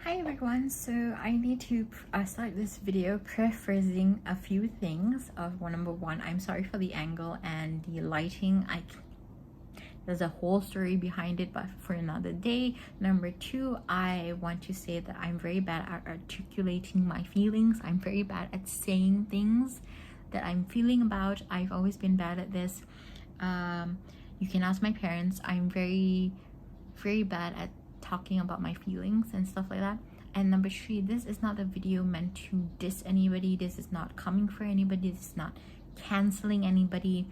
Hi everyone, so I need to start this video prefacing a few things. Number one, I'm sorry for the angle and the lighting. There's a whole story behind it, but for another day. Number two, I want to say that I'm very bad at articulating my feelings. I'm very bad at saying things that I'm feeling about. I've always been bad at this. You can ask my parents. I'm very bad at talking about my feelings and stuff like that. And number three, this is not a video meant to diss anybody. This is not coming for anybody. This is not canceling anybody.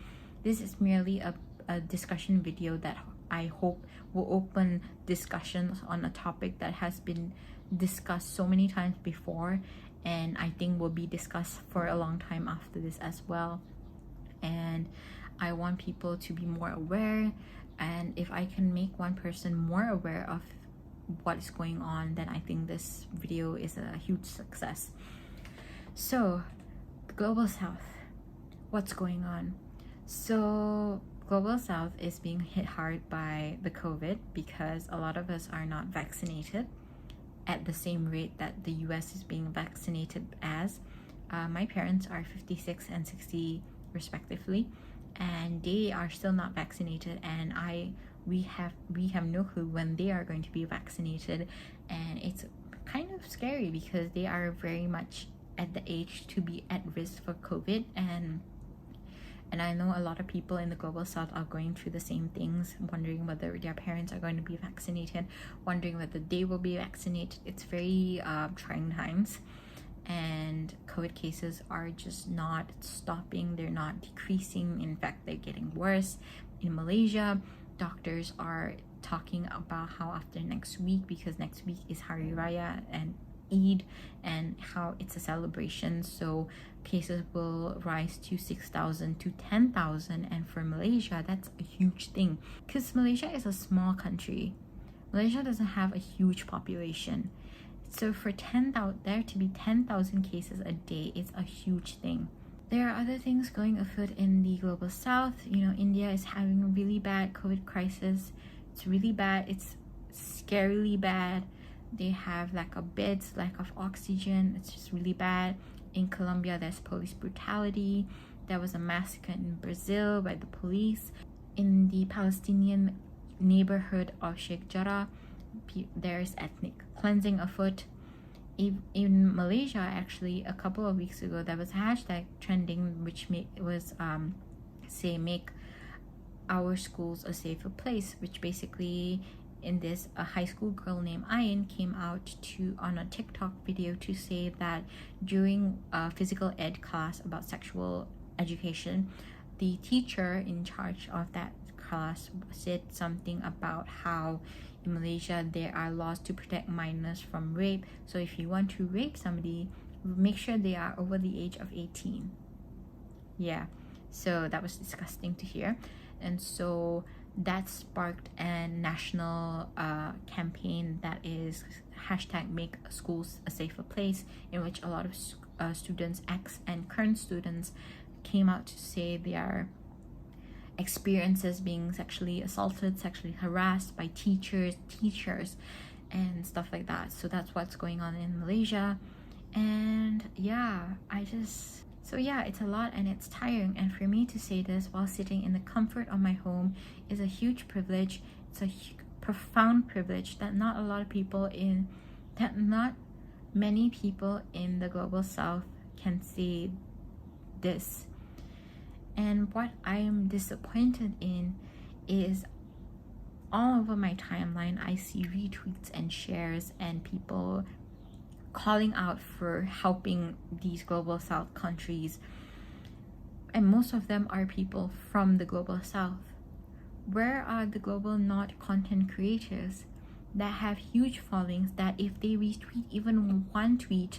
This is merely a discussion video that I hope will open discussions on a topic that has been discussed so many times before, and I think will be discussed for a long time after this as well. And I want people to be more aware, and if I can make one person more aware of what is going on, then I think this video is a huge success. So the Global South, what's going on? So Global South is being hit hard by the COVID because a lot of us are not vaccinated at the same rate that the US is being vaccinated as. My parents are 56 and 60 respectively, and they are still not vaccinated, and we have no clue when they are going to be vaccinated. And it's kind of scary because they are very much at the age to be at risk for COVID, and I know a lot of people in the Global South are going through the same things, wondering whether their parents are going to be vaccinated, wondering whether they will be vaccinated. It's very trying times, and COVID cases are just not stopping. They're not decreasing. In fact, they're getting worse. In Malaysia, doctors are talking about how after next week, because next week is Hari Raya and Eid, and how it's a celebration, so cases will rise to 6,000 to 10,000. And for Malaysia, that's a huge thing because Malaysia is a small country. Malaysia doesn't have a huge population, so for there to be 10,000 cases a day is a huge thing. There are other things going afoot in the Global South. India is having a really bad COVID crisis. It's really bad. It's scarily bad. They have lack of beds, lack of oxygen. It's just really bad. In Colombia, there's police brutality. There was a massacre in Brazil by the police. In the Palestinian neighborhood of Sheikh Jarrah, there's ethnic cleansing afoot. In Malaysia, actually, a couple of weeks ago, there was a hashtag trending which was make our schools a safer place, which basically in this, a high school girl named Ayin came out on a TikTok video to say that during a physical ed class about sexual education, the teacher in charge of that class said something about how in Malaysia there are laws to protect minors from rape. So if you want to rape somebody, make sure they are over the age of 18. Yeah, so that was disgusting to hear. And so that sparked a national campaign that is hashtag make schools a safer place, in which a lot of students, ex and current students, came out to say their experiences being sexually assaulted, sexually harassed by teachers and stuff like that. So that's what's going on in Malaysia. And it's a lot and it's tiring, and for me to say this while sitting in the comfort of my home is a huge privilege. It's a profound privilege that not many people in the Global South can say this. And what I am disappointed in is all over my timeline I see retweets and shares and people calling out for helping these Global South countries, and most of them are people from the Global South. Where are the global not content creators that have huge followings, that if they retweet even one tweet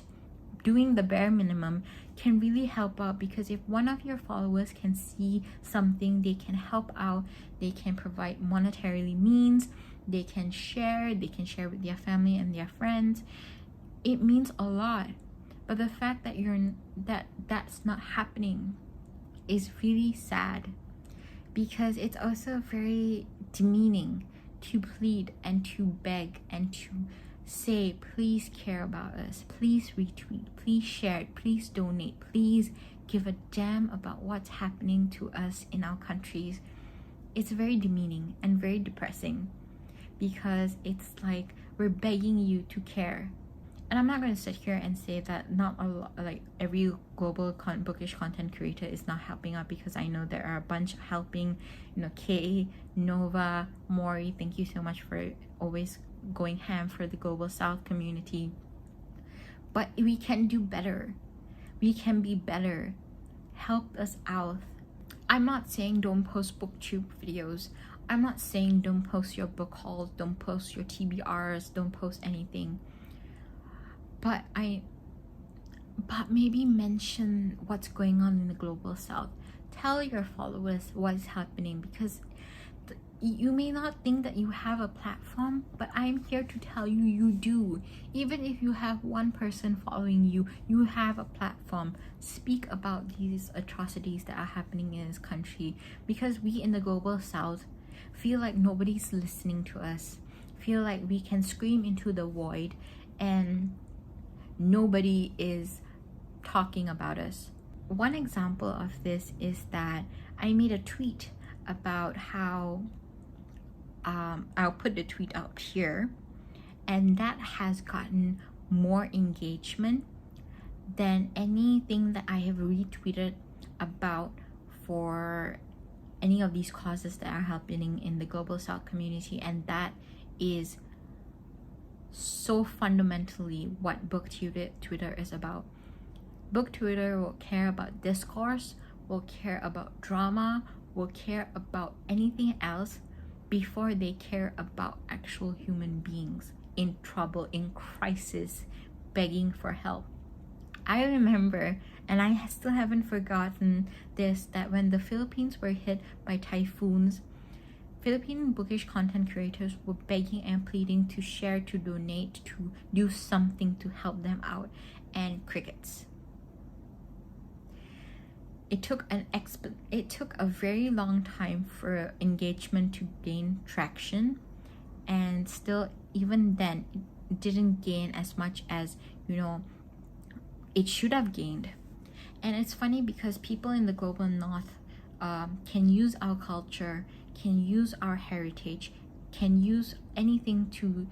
doing the bare minimum can really help out? Because if one of your followers can see something, they can help out, they can provide monetarily means, they can share with their family and their friends. It means a lot. But the fact that that's not happening is really sad, because it's also very demeaning to plead and to beg and to say, please care about us, please retweet, please share it, please donate, please give a damn about what's happening to us in our countries, it's very demeaning and very depressing, because it's like we're begging you to care. And I'm not going to sit here and say that not a lot, like every global bookish content creator is not helping out, because I know there are a bunch helping. You know, Kay, Nova, Maury, thank you so much for always going ham for the global south community. But we can do better. We can be better. Help us out. I'm not saying don't post booktube videos. I'm not saying don't post your book hauls, don't post your TBRs, don't post anything. But maybe mention what's going on in the global south. Tell your followers what's happening, because you may not think that you have a platform, but I'm here to tell you, you do. Even if you have one person following you, you have a platform. Speak about these atrocities that are happening in this country, because we in the global south feel like nobody's listening to us, feel like we can scream into the void and nobody is talking about us. One example of this is that I made a tweet about how I'll put the tweet up here, and that has gotten more engagement than anything that I have retweeted about for any of these causes that are happening in the global south community. And that is so fundamentally what Twitter is about. Book Twitter will care about discourse, will care about drama, will care about anything else before they care about actual human beings in trouble, in crisis, begging for help. I remember, and I still haven't forgotten this, that when the Philippines were hit by typhoons, Philippine bookish content creators were begging and pleading to share, to donate, to do something to help them out, and crickets. It took a very long time for engagement to gain traction, and still, even then, it didn't gain as much as, you know, it should have gained. And it's funny because people in the global north can use our culture, can use our heritage, can use anything to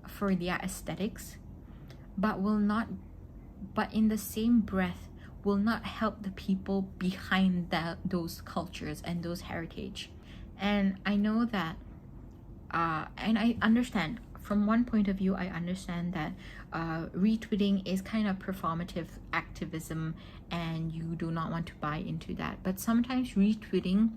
for their aesthetics, but in the same breath will not help the people behind those cultures and those heritage. And I know that and I understand, from one point of view, I understand that retweeting is kind of performative activism and you do not want to buy into that. But sometimes retweeting,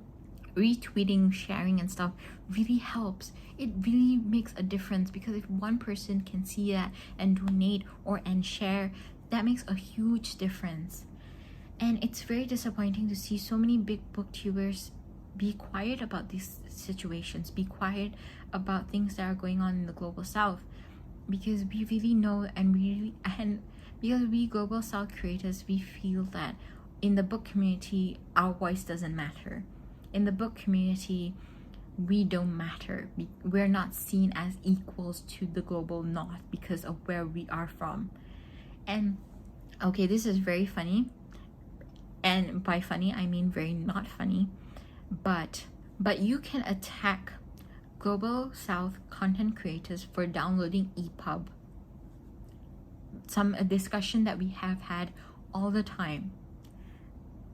sharing and stuff really helps. It really makes a difference, because if one person can see that and donate and share, that makes a huge difference. And it's very disappointing to see so many big booktubers be quiet about these situations, be quiet about things that are going on in the global south, because we really know, and because we global south creators, we feel that in the book community our voice doesn't matter. In the book community, we don't matter. We're not seen as equals to the global north because of where we are from. And okay, this is very funny, and by funny I mean very not funny, but you can attack global south content creators for downloading EPUB. A discussion that we have had all the time,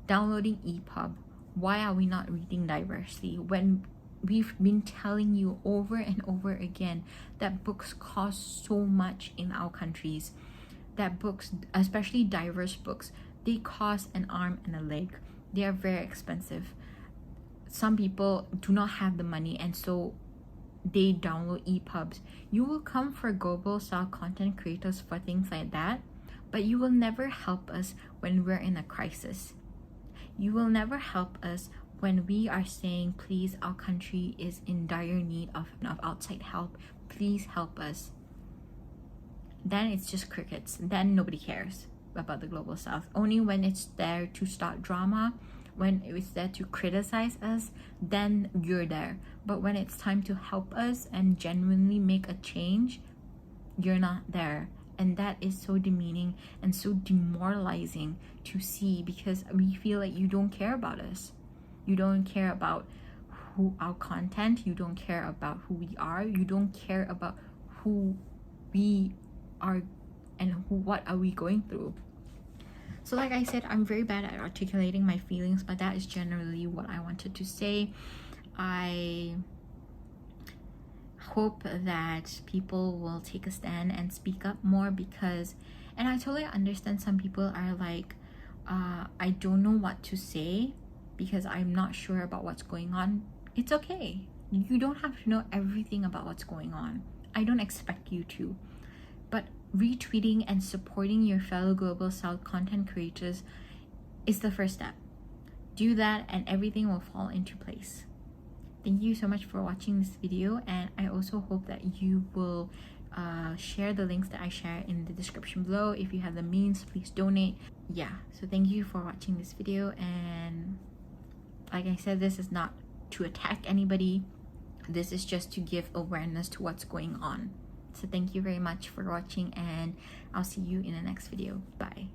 downloading EPUB. Why are we not reading diversely when we've been telling you over and over again that books cost so much in our countries, that books, especially diverse books, they cost an arm and a leg. They are very expensive. Some people do not have the money, and so they download EPUBs. You will come for global style content creators for things like that, but you will never help us when we're in a crisis. You will never help us when we are saying, please, our country is in dire need of outside help, please help us. Then it's just crickets. Then nobody cares about the global south. Only when it's there to start drama, when it's there to criticize us, then you're there. But when it's time to help us and genuinely make a change, you're not there. And that is so demeaning and so demoralizing to see, because we feel like you don't care about us. You don't care about our content. You don't care about who we are. You don't care about who we are and what are we going through. So like I said, I'm very bad at articulating my feelings, but that is generally what I wanted to say. I hope that people will take a stand and speak up more, because, and I totally understand some people are like, I don't know what to say because I'm not sure about what's going on. It's okay. You don't have to know everything about what's going on. I don't expect you to. But retweeting and supporting your fellow Global South content creators is the first step. Do that and everything will fall into place. Thank you so much for watching this video, and I also hope that you will share the links that I share in the description below. If you have the means, please donate. Yeah, so thank you for watching this video, and like I said, this is not to attack anybody. This is just to give awareness to what's going on. So thank you very much for watching, and I'll see you in the next video. Bye.